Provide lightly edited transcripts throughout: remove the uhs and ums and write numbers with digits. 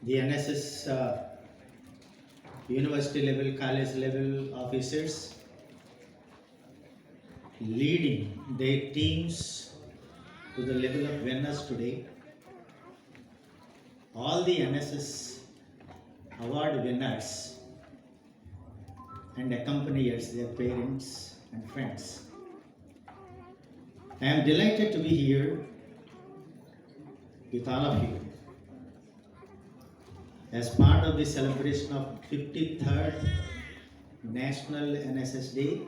the NSS university level, college level officers leading their teams to the level of winners today. All the NSS award winners and accompaniers, their parents and friends. I am delighted to be here with all of you as part of the celebration of 53rd National NSS Day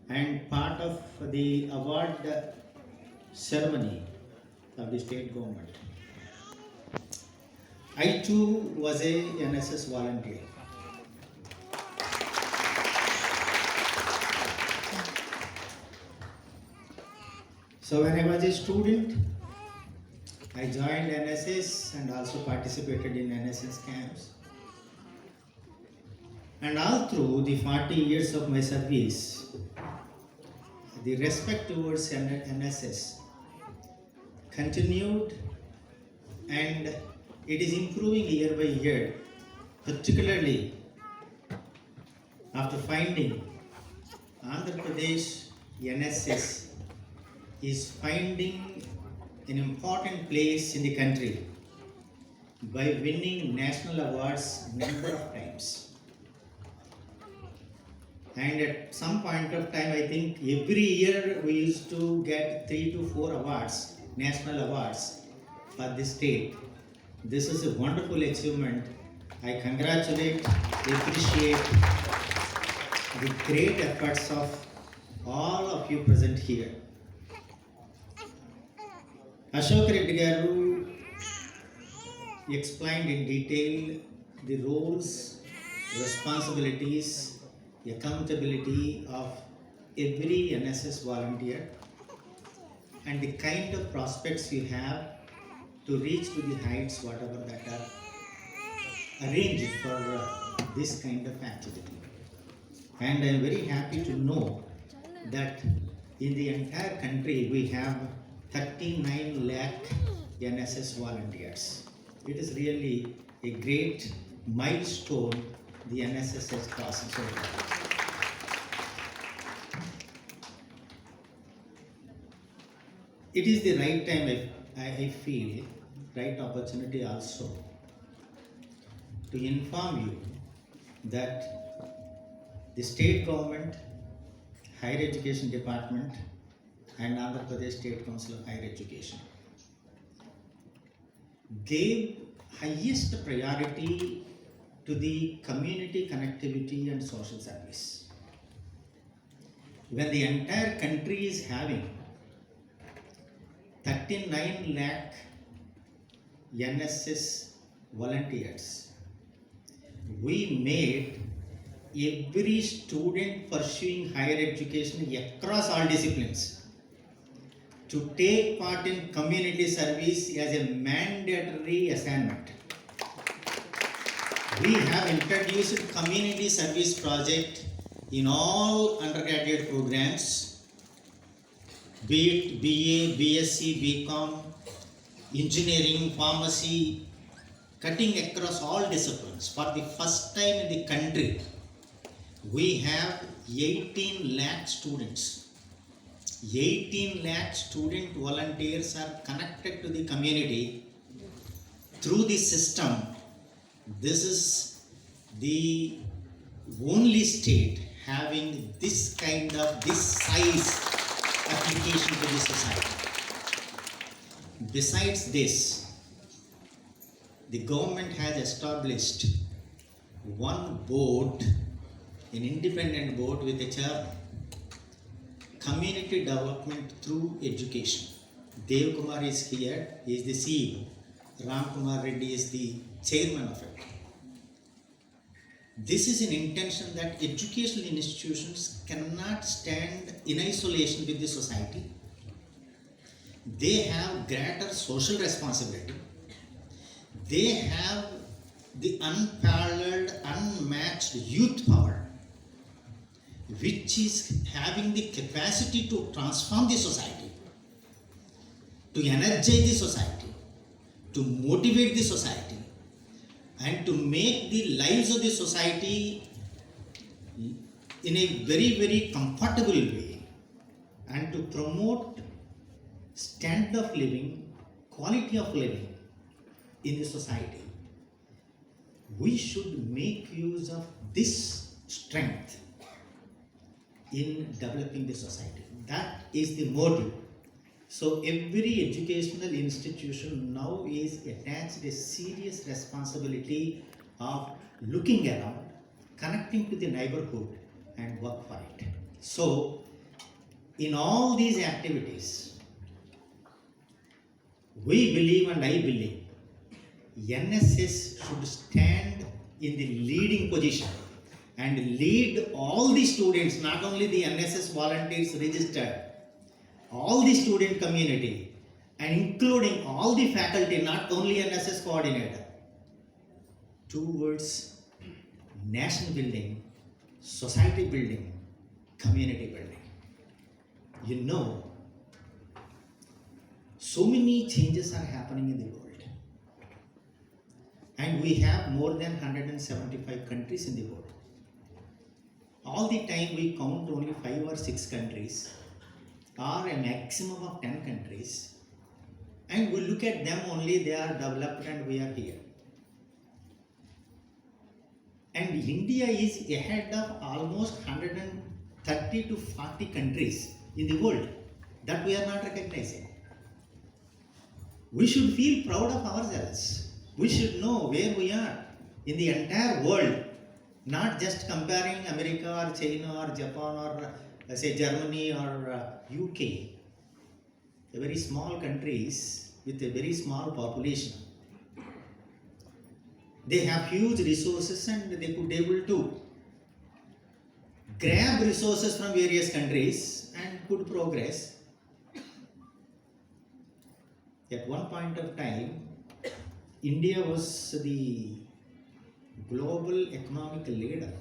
and part of the award ceremony of the state government. I too was a NSS volunteer. So when I was a student, I joined NSS and also participated in NSS camps. And all through the 40 years of my service, the respect towards NSS continued, and it is improving year by year, particularly after finding Andhra Pradesh NSS is finding an important place in the country by winning national awards number of times. And at some point of time, I think every year we used to get 3 to 4 awards, national awards for the state. This is a wonderful achievement. I congratulate, appreciate the great efforts of all of you present here. Ashok Reddy Garu explained in detail the roles, responsibilities, accountability of every NSS volunteer and the kind of prospects you have to reach to the heights whatever that are arranged for this kind of activity. And I am very happy to know that in the entire country we have 39 lakh NSS volunteers. It is really a great milestone the NSS has crossed so far. It is the right time, I feel, right opportunity also to inform you that the state government, higher education department and Andhra Pradesh State Council of Higher Education gave highest priority to the community connectivity and social service. When the entire country is having 39 lakh NSS volunteers, we made every student pursuing higher education across all disciplines to take part in community service as a mandatory assignment. We have introduced community service project in all undergraduate programs, be it BA, BSc, BCom, engineering, pharmacy, cutting across all disciplines. For the first time in the country, we have 18 lakh students. 18 lakh student volunteers are connected to the community through the system. This is the only state having this size application to the society. Besides this, the government has established one board, an independent board with a chairman, community development through education. Dev Kumar is here, he is the CEO. Ram Kumar Reddy is the chairman of it. This is an intention that educational institutions cannot stand in isolation with the society. They have greater social responsibility. They have the unparalleled, unmatched youth power, which is having the capacity to transform the society, to energize the society, to motivate the society and to make the lives of the society in a very, very comfortable way and to promote standard of living, quality of living in the society. We should make use of this strength in developing the society. That is the motive. So every educational institution now is attached a serious responsibility of looking around, connecting to the neighborhood and work for it. So in all these activities, we believe and I believe NSS should stand in the leading position and lead all the students, not only the NSS volunteers registered, all the student community and including all the faculty, not only NSS coordinator, towards nation building, society building, community building. You know, so many changes are happening in the world. And we have more than 175 countries in the world. All the time we count only 5 or 6 countries or a maximum of 10 countries, and we look at them only, they are developed and we are here. And India is ahead of almost 130 to 40 countries in the world that we are not recognizing. We should feel proud of ourselves. We should know where we are in the entire world, not just comparing America or China or Japan or say Germany or UK, a very small countries with a very small population. They have huge resources and they could able to grab resources from various countries and could progress. At one point of time, India was the global economic leader.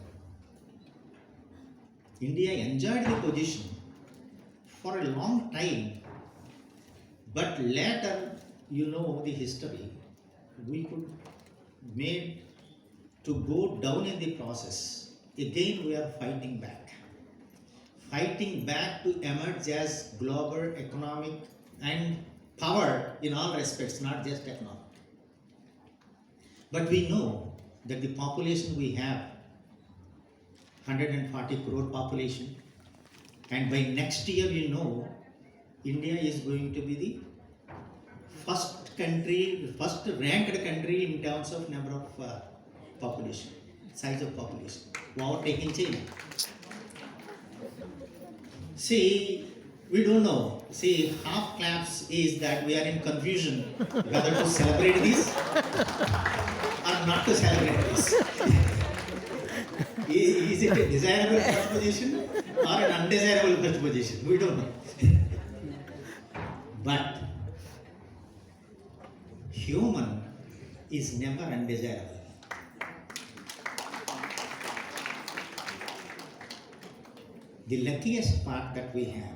India enjoyed the position for a long time, but later, you know the history, we could made to go down in the process. Again we are fighting back to emerge as global economic and power in all respects, not just economic. But we know that the population we have 140 crore population, and by next year you know India is going to be the first ranked country in terms of number of population, size of population, overtaking China. See, we don't know. See, half claps is that we are in confusion whether to celebrate this or not to celebrate this. Is it a desirable first position or an undesirable first position? We don't know. But human is never undesirable. The luckiest part that we have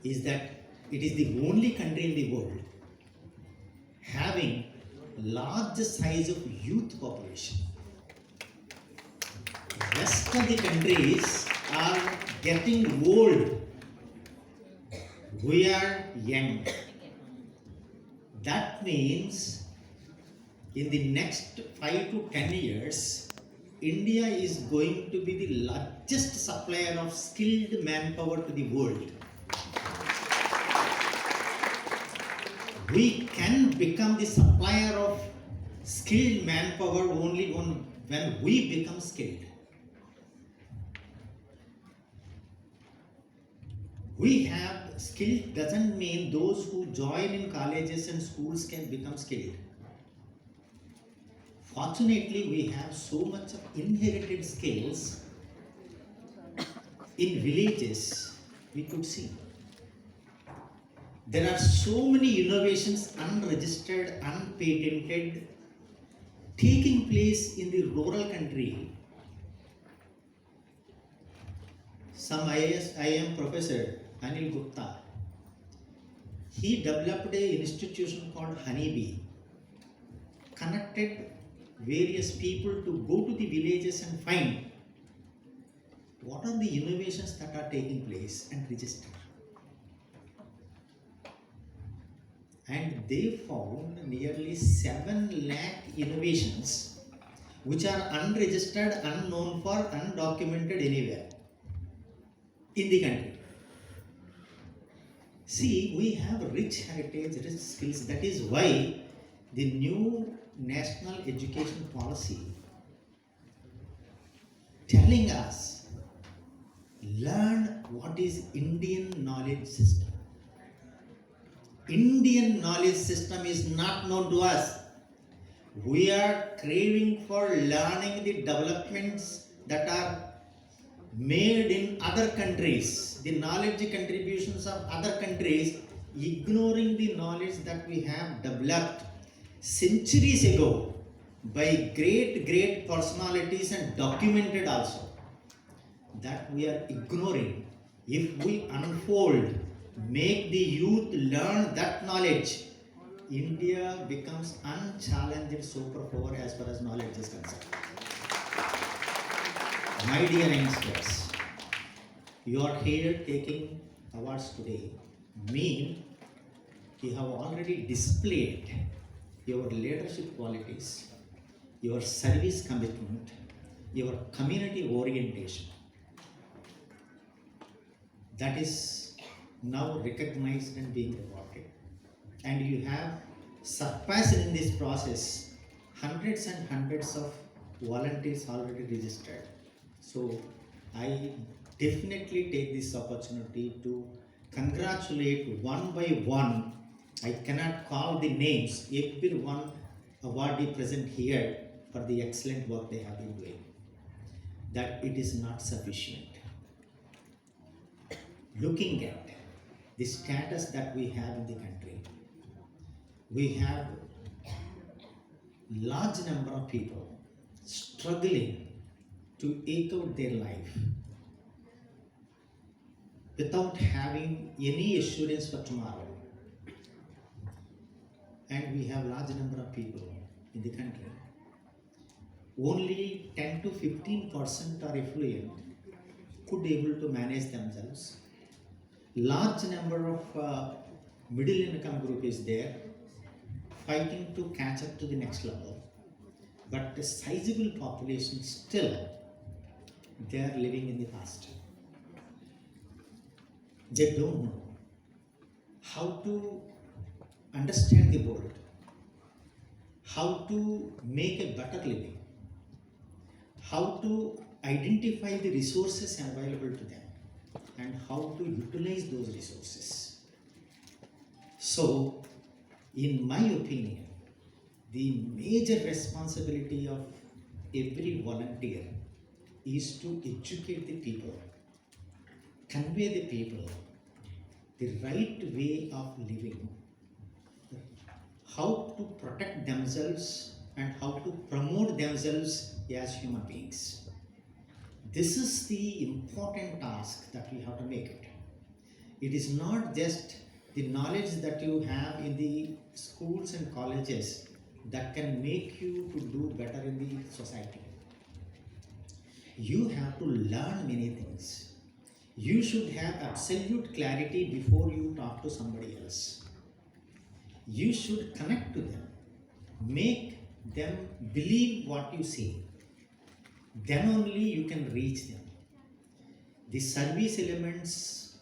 is that it is the only country in the world having large size of youth population. Rest of the countries are getting old. We are young. That means in the next 5 to 10 years, India is going to be the largest supplier of skilled manpower to the world. We can become the supplier of skilled manpower only when we become skilled. We have skilled doesn't mean those who join in colleges and schools can become skilled. Fortunately, we have so much of inherited skills in villages we could see. There are so many innovations unregistered, unpatented, taking place in the rural country. Some IAM professor, Anil Gupta, He developed a institution called Honeybee, connected various people to go to the villages and find what are the innovations that are taking place and register. And they found nearly 7 lakh innovations which are unregistered, unknown for, undocumented anywhere in the country. See, we have rich heritage, rich skills. That is why the new national education policy telling us, learn what is Indian knowledge system. Indian knowledge system is not known to us. We are craving for learning the developments that are made in other countries, the knowledge contributions of other countries, ignoring the knowledge that we have developed centuries ago by great personalities and documented also, that we are ignoring. If we unfold, make the youth learn that knowledge, India becomes unchallenged superpower as far as knowledge is concerned. My dear youngsters, you are here taking awards today, mean you have already displayed your leadership qualities, your service commitment, your community orientation. That is now recognized and being rewarded. And you have surpassed in this process hundreds and hundreds of volunteers already registered. So I definitely take this opportunity to congratulate one by one. I cannot call the names, every one awardee present here for the excellent work they have been doing. That it is not sufficient. Looking at the status that we have in the country, we have large number of people struggling to eke out their life without having any assurance for tomorrow. And we have large number of people in the country. Only 10 to 15% are affluent, could able to manage themselves. Large number of middle income group is there, fighting to catch up to the next level. But a sizable population still, they are living in the past. They don't know how to understand the world, how to make a better living, how to identify the resources available to them, and how to utilize those resources. So, in my opinion, the major responsibility of every volunteer is to educate the people, convey the people the right way of living, how to protect themselves and how to promote themselves as human beings. This is the important task that we have to make it. It is not just the knowledge that you have in the schools and colleges that can make you to do better in the society. You have to learn many things. You should have absolute clarity before you talk to somebody else. You should connect to them, make them believe what you say. Then only you can reach them. The service elements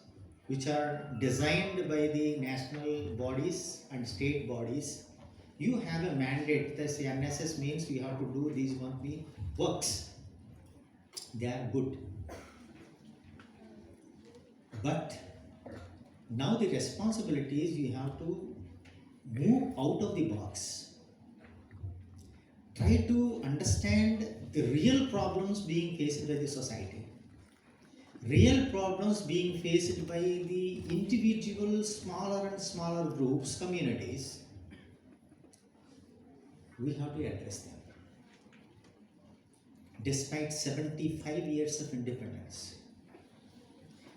which are designed by the national bodies and state bodies, you have a mandate. The NSS means you have to do these monthly works. They are good. But now the responsibility is you have to move out of the box. Try to understand the real problems being faced by the society. Real problems being faced by the individual smaller and smaller groups, communities. We have to address them. Despite 75 years of independence,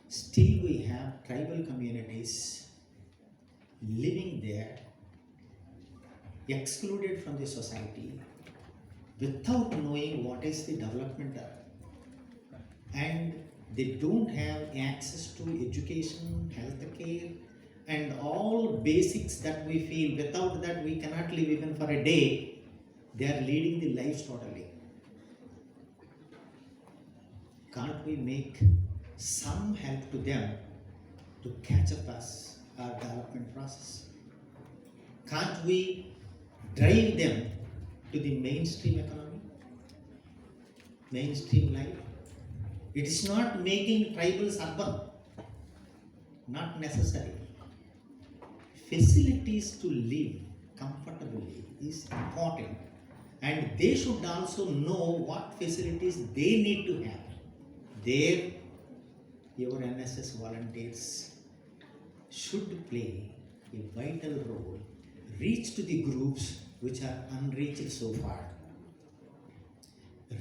still we have tribal communities living there, excluded from the society, without knowing what is the development, and they don't have access to education, health care, and all basics that we feel. Without that, we cannot live even for a day. They are leading the lives totally. Can't we make some help to them to catch up us our development process? Can't we drive them to the mainstream economy, mainstream life? It is not making tribals urban, not necessary. Facilities to live comfortably is important, and they should also know what facilities they need to have. There, your NSS volunteers should play a vital role, reach to the groups which are unreached so far,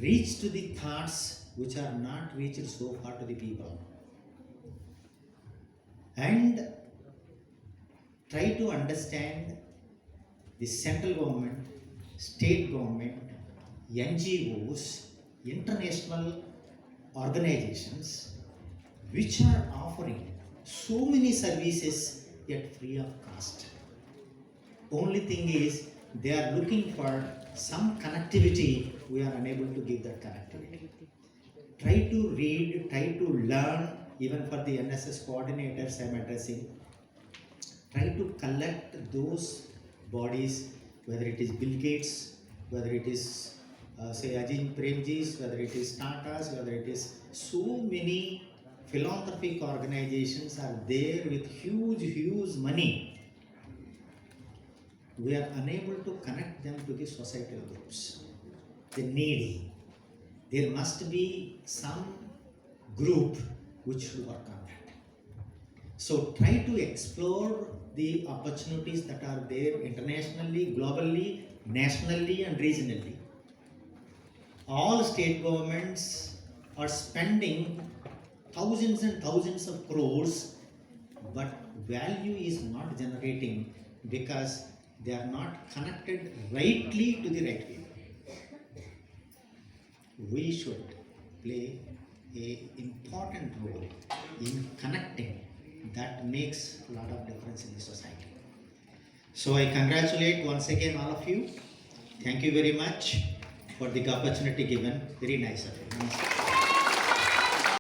reach to the thoughts which are not reached so far to the people, and try to understand the central government, state government, NGOs, international organizations which are offering so many services yet free of cost. Only thing is they are looking for some connectivity. We are unable to give that connectivity. Try to read, try to learn, even for the NSS coordinators I am addressing. Try to collect those bodies, whether it is Bill Gates, whether it is say Ajit Premji's, whether it is Tata's, whether it is so many philanthropic organizations are there with huge money. We are unable to connect them to the societal groups, the needy. There must be some group which should work on that. So try to explore the opportunities that are there internationally, globally, nationally and regionally. All state governments are spending thousands and thousands of crores, but value is not generating because they are not connected rightly to the right people. We should play an important role in connecting. That makes a lot of difference in the society. So I congratulate once again all of you. Thank you very much for the opportunity given. Very nice of you.